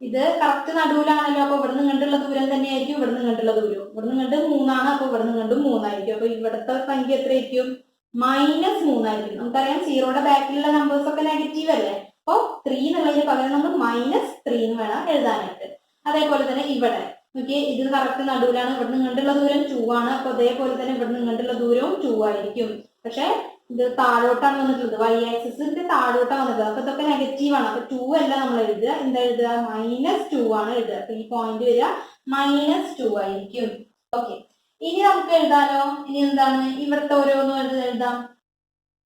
ഇത് കറക്റ്റ് നടുവിലാണല്ലോ. അപ്പൊ ഇവിടെ നിന്ന് കണ്ടുള്ള ദൂരം തന്നെയായിരിക്കും ഇവിടെ നിന്ന് കണ്ടുള്ള ദൂരം. ഇവിടെ നിന്ന് കണ്ട് 3 ആണ്. അപ്പൊ ഇവിടെ നിന്ന് കണ്ട് 3 ആയിരിക്കും. അപ്പൊ ഇവിടുത്തെ സംഖ്യ എത്രയായിരിക്കും? -3 ആയിരിക്കും. നമുക്കറിയാം സീറോയുടെ ബാക്കിലുള്ള നമ്പേഴ്സ് ഒക്കെ നെഗറ്റീവ് അല്ലേ. അപ്പൊ 3 എന്നുള്ളതിന് പകരം നമ്മൾ -3 എന്ന് വേണം എഴുതാനായിട്ട്. അതേപോലെ തന്നെ ഇവിടെ നോക്കിയേ, ഇത് കറക്റ്റ് നടുവിലാണ്. ഇവിടെ നിന്ന് കണ്ടുള്ള ദൂരം 2 ആണ്. അപ്പൊ അതേപോലെ തന്നെ ഇവിടെ നിന്ന് കണ്ടുള്ള ദൂരവും 2 ആയിരിക്കും. പക്ഷെ ഇത് താഴോട്ടാണ് വന്നിട്ടുള്ളത്, വൈ ആക്സിസിന്റെ താഴോട്ടാണ് വന്നിട്ടുള്ളത്. അപ്പൊ ഇതൊക്കെ നെഗറ്റീവ് ആണ്. അപ്പൊ 2 അല്ല നമ്മൾ എഴുതുക, എന്താ എഴുതുക? -2 ആണ് എഴുതുക. അപ്പൊ ഈ പോയിന്റ് വരിക -2 ആയിരിക്കും. ഓക്കെ, ഇനി നമുക്ക് എഴുതാനോ? ഇനി എന്താണ് ഇവിടുത്തെ ഓരോന്നും എഴുതാം.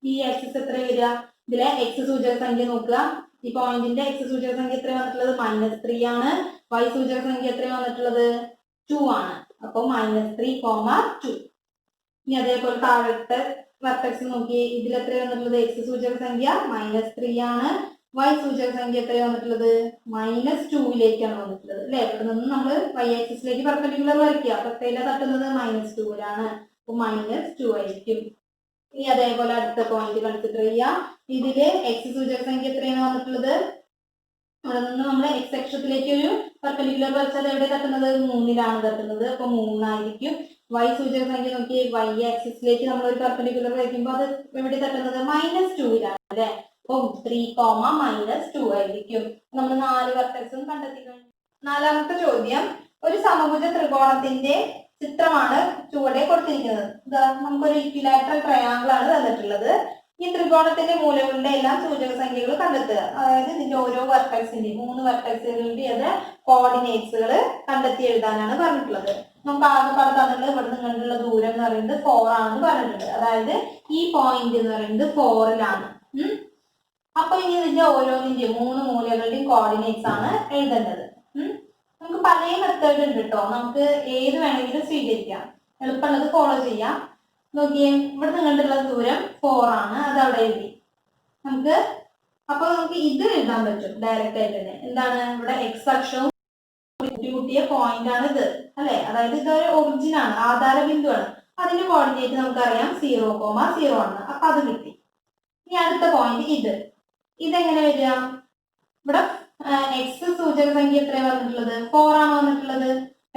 ഈ ആക്സിസ് എത്ര വരിക? ഇതിലെ എക്സ് സൂചക സംഖ്യ നോക്കുക. ഈ പോയിന്റിന്റെ എക്സ് സൂചക സംഖ്യ എത്ര വന്നിട്ടുള്ളത്? -3 ആണ്. വൈ സൂചക സംഖ്യ എത്ര വന്നിട്ടുള്ളത്? 2 ആണ്. അപ്പൊ -3, 2. ഇനി അതേപോലെ താഴത്തെ വെർട്ടെക്സ് നോക്കി, ഇതിൽ എത്ര വന്നിട്ടുള്ളത്? എക്സ് സൂചക സംഖ്യ -3 ആണ്. വൈ സൂചക സംഖ്യ എത്ര വന്നിട്ടുള്ളത്? -2ലേക്കാണ് വന്നിട്ടുള്ളത് അല്ലെ. ഇവിടെ നിന്ന് നമ്മൾ വൈ ആക്സിസിലേക്ക് പെർപെൻഡിക്കുലർ വരയ്ക്കുക. അപ്പൊ എത്രയിലാണ് തട്ടുന്നത്? -2ലാണ്. അപ്പൊ -2 ആയിരിക്കും. ഇനി അതേപോലെ അടുത്ത പോയിന്റ് കൺസിഡർ ചെയ്യാം. ഇതില് എക്സ് സൂചക സംഖ്യ എത്രയാണ് വന്നിട്ടുള്ളത്? അവിടെ നിന്ന് നമ്മൾ എക്സ് അക്ഷത്തിലേക്ക് ഒരു പെർപെൻഡിക്കുലർ വരച്ചാൽ എവിടെ തട്ടുന്നത്? 3ലാണ് തട്ടുന്നത്. അപ്പൊ 3 ആയിരിക്കും. വൈ സൂചക സംഖ്യ നോക്കി, വൈ ആക്സിസിലേക്ക് നമ്മൾ ഒരു പെർപെൻഡിക്കുലർ വരയ്ക്കുമ്പോൾ അത് എവിടെ തട്ടുന്നത്? -2ലാണ് അല്ലെ. അപ്പൊ 3, -2 ആയിരിക്കും. നമ്മൾ 4 വെർട്ടെക്സും കണ്ടെത്തി കഴിഞ്ഞു. 4ാമത്തെ ചോദ്യം, ഒരു സമഭുജ ത്രികോണത്തിന്റെ ചിത്രമാണ് ചുവടെ കൊടുത്തിരിക്കുന്നത്. ഇതാ നമുക്കൊരു ഇക്വിലാറ്ററൽ ട്രയാങ്കിൾ ആണ് തന്നിട്ടുള്ളത്. ഈ ത്രികോണത്തിന്റെ മൂലകളുടെ എല്ലാം സൂചക സംഖ്യകൾ കണ്ടെത്തുക. അതായത് ഇതിന്റെ ഓരോ വെർട്ടെക്സിന്റെ 3 വെർട്ടെക്സുകളുടെ കോർഡിനേറ്റ്സുകൾ കണ്ടെത്തി എഴുതാനാണ് പറഞ്ഞിട്ടുള്ളത്. നമുക്ക് ആകെ തന്നിട്ടുള്ളത് ഇവിടെ നിന്ന് കണ്ടുള്ള ദൂരം എന്ന് പറയുന്നത് 4 ആണെന്ന് പറഞ്ഞിട്ടുണ്ട്. അതായത് ഈ പോയിന്റ് എന്ന് പറയുന്നത് 4ലാണ്. അപ്പൊ ഇനി ഇതിന്റെ ഓരോന്നിന്റെ 3 മൂലകളുടെയും കോർഡിനേറ്റ്സ് ആണ് എഴുതേണ്ടത്. നമുക്ക് പല മെത്തേഡ് ഉണ്ട് കേട്ടോ. നമുക്ക് ഏത് വേണമെങ്കിലും സ്വീകരിക്കാം. എളുപ്പമുള്ളത് ഫോളോ ചെയ്യാം. നോക്കിയേ, ഇവിടെ നിങ്ങളുടെ ദൂരം 4 ആണ്. അത് അവിടെ എഴുതി. നമുക്ക് ഇത് എഴുതാൻ പറ്റും ഡയറക്റ്റ് ആയിട്ട് തന്നെ. എന്താണ്? ഇവിടെ എക്സ് അക്ഷവും കൂട്ടിമുട്ടിയ പോയിന്റ് ആണ് ഇത് അല്ലെ. അതായത് ഇതൊരു ഒറിജിൻ ആണ്, ആധാര ബിന്ദുവാണ്. അതിന്റെ കോർഡിനേറ്റ് നമുക്കറിയാം 0,0 ആണ്. അപ്പൊ അത് കിട്ടി. ഇനി അടുത്ത പോയിന്റ് ഇതെങ്ങനെ വരിക? ഇവിടെ എക്സ് സൂചക സംഖ്യ എത്രയാണ് വന്നിട്ടുള്ളത്? 4 ആണ് വന്നിട്ടുള്ളത്.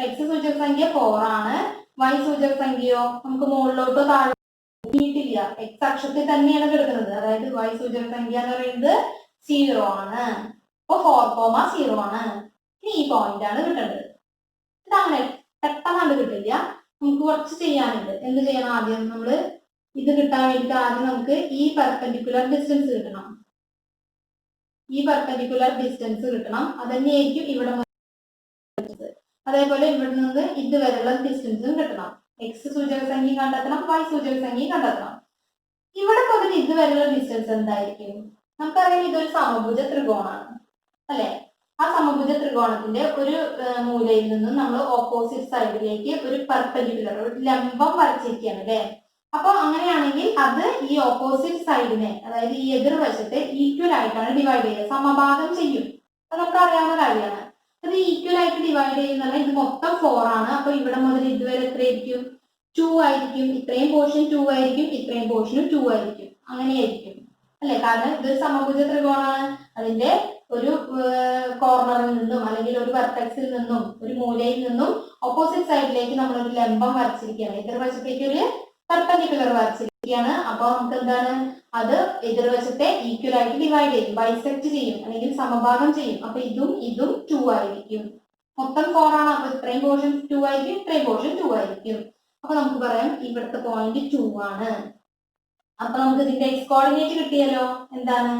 എക്സ് സൂചക സംഖ്യ 4 ആണ്. വൈ സൂചക സംഖ്യയോ നമുക്ക് മുകളിലോട്ടോ താഴെ കിട്ടിയിട്ടില്ല, എക്സ് അക്ഷത്തിൽ തന്നെയാണ് കിടക്കുന്നത്. അതായത് വൈ സൂചക സംഖ്യ എന്ന് പറയുന്നത് 0 ആണ്. അപ്പൊ 4,0 ആണ്. ഇനി ഈ പോയിന്റ് ആണ് കിട്ടേണ്ടത്. ഇതാണ് പെട്ടെന്ന് കിട്ടില്ല, നമുക്ക് കുറച്ച് ചെയ്യാനുണ്ട്. എന്ത് ചെയ്യണം? ആദ്യം നമ്മൾ ഇത് കിട്ടാൻ വേണ്ടിയിട്ട് ആദ്യം നമുക്ക് ഈ പെർപെൻഡിക്കുലർ ഡിസ്റ്റൻസ് കിട്ടണം. അതന്നെയായിരിക്കും ഇവിടെ. അതേപോലെ ഇവിടെ നിന്ന് ഇതുവരെയുള്ള ഡിസ്റ്റൻസും കിട്ടണം. എക്സ് സൂചക സംഖ്യ കണ്ടെത്തണം, വൈ സൂചക സംഖ്യ കണ്ടെത്തണം. ഇവിടെ മുതൽ ഇതുവരെയുള്ള ഡിസ്റ്റൻസ് എന്തായിരിക്കും? നമുക്കറിയാം ഇതൊരു സമഭുജ ത്രികോണമാണ് അല്ലെ. ആ സമഭുജ ത്രികോണത്തിന്റെ ഒരു മൂലയിൽ നിന്നും നമ്മൾ ഓപ്പോസിറ്റ് സൈഡിലേക്ക് ഒരു പെർപെൻഡിക്കുലർ, ഒരു ലംബം വരച്ചിരിക്കുകയാണ് അല്ലെ. അപ്പൊ അങ്ങനെയാണെങ്കിൽ അത് ഈ ഓപ്പോസിറ്റ് സൈഡിനെ, അതായത് ഈ എതിർവശത്തെ ഈക്വൽ ആയിട്ടാണ് ഡിവൈഡ് ചെയ്യുക, സമഭാഗം ചെയ്യും. അത് നമുക്ക് അറിയാവുന്ന കാര്യമാണ്. അത് ഈക്വൽ ആയിട്ട് ഡിവൈഡ് ചെയ്യുന്നത് ഇത് മൊത്തം 4 ആണ്. അപ്പൊ ഇവിടെ മുതൽ ഇതുവരെ എത്രയായിരിക്കും? 2 ആയിരിക്കും. ഇത്രയും പോർഷൻ 2 ആയിരിക്കും, ഇത്രയും പോർഷനും 2 ആയിരിക്കും. അങ്ങനെയായിരിക്കും അല്ലെ. കാരണം ഇതൊരു സമഭുജ ത്രികോണമാണ്. അതിന്റെ ഒരു കോർണറിൽ നിന്നും അല്ലെങ്കിൽ ഒരു വെർട്ടെക്സിൽ നിന്നും ഒരു മൂലയിൽ നിന്നും ഓപ്പോസിറ്റ് സൈഡിലേക്ക് നമ്മൾ ഒരു ലംബം വരച്ചിരിക്കുകയാണ്. എതിർവശത്തേക്ക് ഒരു പെർപെൻഡിക്കുലർ വരച്ചിരിക്കുകയാണ്. അപ്പൊ നമുക്ക് എന്താണ്, അത് എതിർവശത്തെ ഈക്വൽ ആയിട്ട് ഡിവൈഡ് ചെയ്യും, ബൈസെക്ട് ചെയ്യും അല്ലെങ്കിൽ സമഭാഗം ചെയ്യും. അപ്പൊ ഇതും ഇതും 2 ആയിരിക്കും. മൊത്തം 4 ആണ്. അപ്പൊ ഇത്രയും പോർഷൻ 2 ആയിരിക്കും, ഇത്രയും പോർഷൻ 2 ആയിരിക്കും. അപ്പൊ നമുക്ക് പറയാം ഇവിടുത്തെ പോയിന്റ് 2 ആണ്. അപ്പൊ നമുക്ക് ഇതിന്റെ എക്സ് കോർഡിനേറ്റ് കിട്ടിയല്ലോ, എന്താണ്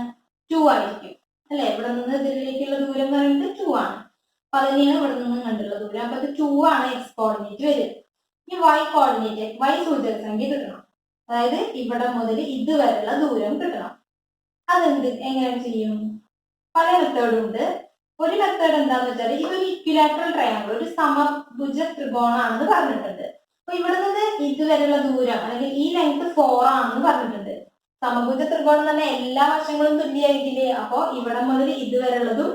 2 ആയിരിക്കും അല്ലെ. ഇവിടെ നിന്ന് ഇതിലേക്കുള്ള ദൂരം എന്ന് പറയുന്നത് 2 ആണ്. അപ്പൊ അതിനെയാണ് ഇവിടെ നിന്ന് കണ്ടുള്ള ദൂരം. അപ്പൊ ഇത് 2 ആണ് എക്സ് കോർഡിനേറ്റ് വരിക. ഇനി വൈ കോർഡിനേറ്റ്, വൈ സൂചക സംഖ്യ കിട്ടണം. അതായത് ഇവിടെ മുതൽ ഇതുവരെയുള്ള ദൂരം കിട്ടണം. എങ്ങനെ ചെയ്യും? പല മെത്തേഡും ഉണ്ട്. ഒരു മെത്തേഡ് എന്താന്ന് വെച്ചാൽ ഇതൊരു ഇക്വിലാറ്ററൽ ട്രയാങ്കിൾ, ഒരു സമഭുജ ത്രികോണാണെന്ന് പറഞ്ഞിട്ടുണ്ട്. അപ്പൊ ഇവിടെ നിന്ന് ഇതുവരെയുള്ള ദൂരം അല്ലെങ്കിൽ ഈ ലെങ്ത് 4 ആണെന്ന് പറഞ്ഞിട്ടുണ്ട്. സമഭുജ ത്രികോണം തന്നെ എല്ലാ വശങ്ങളും തുല്യമായിരിക്കില്ലേ. അപ്പൊ ഇവിടെ മുതൽ ഇതുവരെയുള്ളതും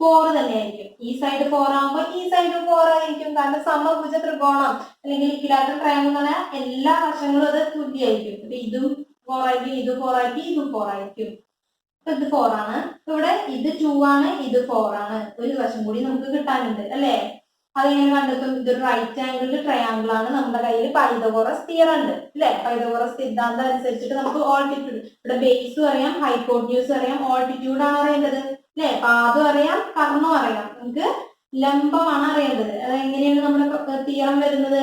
4 തന്നെയായിരിക്കും. ഈ സൈഡ് 4 ആകുമ്പോൾ ഈ സൈഡ് 4 ആയിരിക്കും. കാരണം സമഭുജ ത്രികോണം അല്ലെങ്കിൽ ഇക്വിലാറ്ററൽ ട്രയാങ്കിൾ എന്ന് പറഞ്ഞാൽ എല്ലാ വശങ്ങളും അത് തുല്യമായിരിക്കും. അപ്പൊ ഇതും 4 ആയിരിക്കും, ഇതും 4 ആയിരിക്കും, ഇതും 4 ആയിരിക്കും. അപ്പൊ ഇത് 4 ആണ്. ഇവിടെ ഇത് 2 ആണ്, ഇത് 4 ആണ്. ഒരു വശം കൂടി നമുക്ക് കിട്ടാനുണ്ട് അല്ലെ. അതെങ്ങനെ കണ്ടെത്തും? ഇതൊരു റൈറ്റ് ആംഗിൾഡ് ട്രയാങ്കിൾ ആണ്. നമ്മുടെ കയ്യിൽ പൈതഗോറസ് തിയറം ഉണ്ട് അല്ലെ. പൈതഗോറസ് സിദ്ധാന്തം അനുസരിച്ചിട്ട് നമുക്ക് ഓൾട്ടിറ്റ്യൂഡ്, ഇവിടെ ബേസും അറിയാം, ഹൈപ്പോട്ന്യൂസും അറിയാം, ഓൾട്ടിറ്റ്യൂഡ് ആണ് അറിയേണ്ടത് അല്ലെ. പാദം അറിയാം, കർണം അറിയാം, നമുക്ക് ലംബമാണ് അറിയേണ്ടത്. അതെങ്ങനെയാണ് നമ്മുടെ തിയറം വരുന്നത്?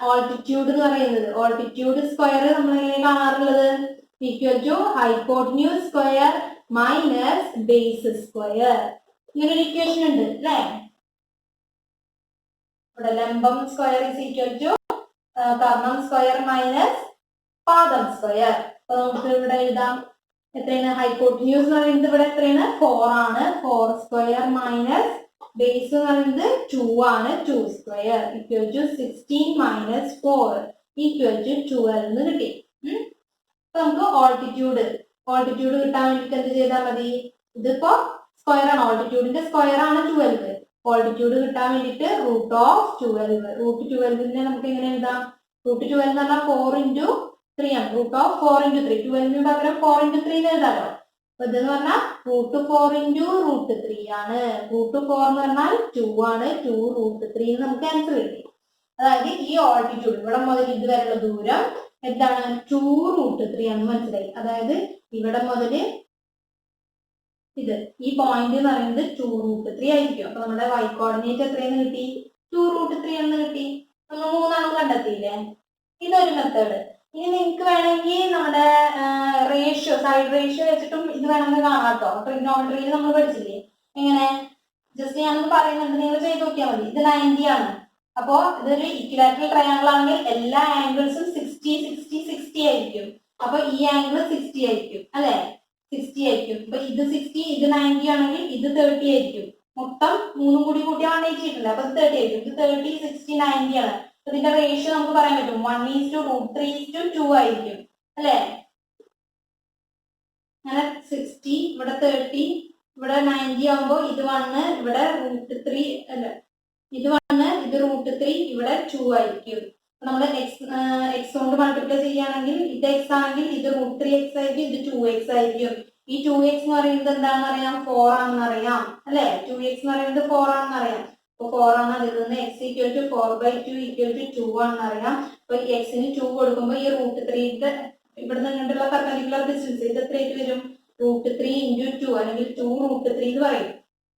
ഓൾട്ടിറ്റ്യൂഡ് എന്ന് പറയുന്നത്, ഓൾട്ടിറ്റ്യൂഡ് സ്ക്വയർ നമ്മൾ എങ്ങനെ കാണാറുള്ളത്? Equal to hypotenuse square minus base square. ഇങ്ങനെ ഒരു ഇക്വേഷൻ ഉണ്ട് അല്ലെ. ഇവിടെ ലംബം സ്ക്വയർ ഇസ് ഈക്വൽ ടു കർണം സ്ക്വയർ മൈനസ് പാദം സ്ക്വയർ. അപ്പൊ നമുക്ക് ഇവിടെ എഴുതാം എത്രയാണ്? ഹൈപ്പോട്ന്യൂസ് എന്ന് പറയുന്നത് ഇവിടെ എത്രയാണ്? 4 ആണ്. 4 സ്ക്വയർ മൈനസ് ബേസ് എന്ന് പറയുന്നത് 2 ആണ്. 2 square equal to 16 minus 4 equal to 12 എന്ന് കിട്ടി. അപ്പൊ നമുക്ക് ഓൾട്ടിറ്റ്യൂഡ് കിട്ടാൻ വേണ്ടിട്ട് എന്ത് ചെയ്താൽ മതി? ഇതിപ്പോ സ്ക്വയർ ആണ്, ഓൾട്ടിറ്റ്യൂഡിന്റെ സ്ക്വയർ ആണ് 12. ഓൾട്ടിറ്റ്യൂഡ് കിട്ടാൻ വേണ്ടിട്ട് റൂട്ട് ഓഫ് 12. റൂട്ട് 12നെ നമുക്ക് എങ്ങനെ എഴുതാം? റൂട്ട് 12 എന്ന് പറഞ്ഞാൽ 4 into 3 ആണ്. റൂട്ട് ഓഫ് 4 into 3, 12 പകരം 4 into 3 എന്ന് എഴുതാലോ. അപ്പൊ ഇതെന്ന് പറഞ്ഞാൽ റൂട്ട് 4 into റൂട്ട് 3 ആണ്. റൂട്ട് 4 എന്ന് പറഞ്ഞാൽ 2 ആണ്. 2 റൂട്ട് 3 എന്ന് നമുക്ക് ആൻസർ കിട്ടി. അതായത് ഈ ഓൾട്ടിറ്റ്യൂഡ് ഇവിടെ മുതൽ ഇതുവരെയുള്ള ദൂരം എന്താണ്? 2 റൂട്ട് 3 ആണെന്ന് മനസ്സിലായി. അതായത് ഇവിടെ മുതൽ ഇത് ഈ പോയിന്റ് എന്ന് പറയുന്നത് 2 റൂട്ട് 3 ആയിരിക്കും. അപ്പൊ നമ്മുടെ വൈ കോർഡിനേറ്റ് എത്രയെന്ന് കിട്ടി? 2 റൂട്ട് 3 എന്ന് കിട്ടി. നമ്മൾ 3 ആണ് കണ്ടെത്തിയില്ലേ. ഇതൊരു മെത്തേഡ്. ഇനി നിങ്ങൾക്ക് വേണമെങ്കിൽ നമ്മുടെ റേഷ്യോ, സൈഡ് റേഷ്യോ വെച്ചിട്ടും ഇത് വേണമെങ്കിൽ കാണാം കേട്ടോ. ട്രിഗണോമെട്രിയിൽ നമ്മൾ പഠിച്ചില്ലേ എങ്ങനെ? ജസ്റ്റ് ഞാനൊന്ന് പറയുന്നുണ്ട്, നിങ്ങൾ ചെയ്ത് നോക്കിയാൽ മതി. ഇത് 90 ആണ്. അപ്പോ ഇതൊരു ഇക്വിലാറ്ററൽ ട്രയാങ്കിൾ ആണെങ്കിൽ എല്ലാ ആംഗിൾസും 60 60 60 ആയിരിക്കും. അപ്പൊ ഈ ആംഗിൾ 60 ആയിരിക്കും അല്ലെ, 60 ആയിരിക്കും. അപ്പൊ ഇത് 60, ഇത് 90 ആണെങ്കിൽ ഇത് 30 ആയിരിക്കും. മൊത്തം 3 കൂടി കൂട്ടിയാൽ 180 കിട്ടില്ല. അപ്പൊ 30 ആയിരിക്കും. ഇത് 30 60 90 ആണ്. ഇതിന്റെ റേഷ്യോ നമുക്ക് പറയാൻ പറ്റും 1:√3:2 ആയിരിക്കും അല്ലെ. അങ്ങനെ 60 ഇവിടെ 30 ഇവിടെ 90 ആകുമ്പോ ഇത് 1, ഇവിടെ √3 അല്ല, ഇത് 1, ഇത് √3, ഇവിടെ 2 ആയിരിക്കും. നമ്മൾ എക്സ് കൊണ്ട് മൾട്ടിപ്ലൈ ചെയ്യുകയാണെങ്കിൽ ഇത് എക്സ് ആണെങ്കിൽ ഇത് √3x ആയിരിക്കും, ഇത് 2x ആയിരിക്കും. ഈ 2x എന്ന് പറയുന്നത് എന്താണെന്ന് അറിയാം? 4 ആണെന്ന് അറിയാം അല്ലെ. 2x എന്ന് പറയുന്നത് 4 ആണെന്ന് അറിയാം. അപ്പൊ 4 ആണ്. അതിൽ നിന്ന് x = 4/2 = 2 ആണെന്ന് അറിയാം. അപ്പൊ എക്സിന് 2 കൊടുക്കുമ്പോൾ ഈ √3ന്റെ ഇവിടെ നിന്നിട്ടുള്ള പെർപെൻഡിക്കുലർ ഡിസ്റ്റൻസ് ഇത് എത്രയായിട്ട് വരും? √3 × 2 അല്ലെങ്കിൽ 2√3 എന്ന് പറയും.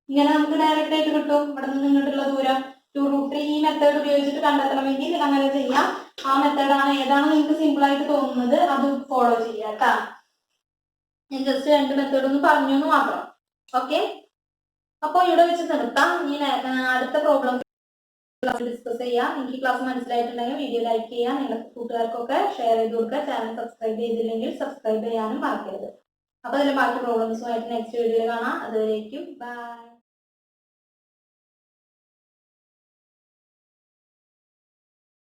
ഇങ്ങനെ നമുക്ക് ഡയറക്റ്റ് ആയിട്ട് കിട്ടും ഇവിടെ നിന്ന് നിന്നിട്ടുള്ള ദൂരം. 2√3 ഈ മെത്തേഡ് ഉപയോഗിച്ചിട്ട് കണ്ടെത്തണമെങ്കിൽ അങ്ങനെ ചെയ്യാം. ആ മെത്തേഡാണ് ഏതാണ് നിങ്ങൾക്ക് സിമ്പിൾ ആയിട്ട് തോന്നുന്നത് അത് ഫോളോ ചെയ്യാം കേട്ടാ. ഞാൻ ജസ്റ്റ് 2 മെത്തേഡ് ഒന്ന് പറഞ്ഞു എന്ന് മാത്രം. ഓക്കെ, അപ്പൊ ഇവിടെ വെച്ച് നിർത്താം. ഇനി അടുത്ത പ്രോബ്ലം ഡിസ്കസ് ചെയ്യാം. നിങ്ങൾക്ക് ക്ലാസ് മനസ്സിലായിട്ടുണ്ടെങ്കിൽ വീഡിയോ ലൈക്ക് ചെയ്യാം, നിങ്ങളുടെ കൂട്ടുകാർക്കൊക്കെ ഷെയർ ചെയ്ത് കൊടുക്കുക. ചാനൽ സബ്സ്ക്രൈബ് ചെയ്തില്ലെങ്കിൽ സബ്സ്ക്രൈബ് ചെയ്യാനും മറക്കരുത്. അപ്പൊ അതിന്റെ ബാക്കി പ്രോബ്ലംസുമായിട്ട് നെക്സ്റ്റ് വീഡിയോയിൽ കാണാം. അതുവരേക്കും ബൈ.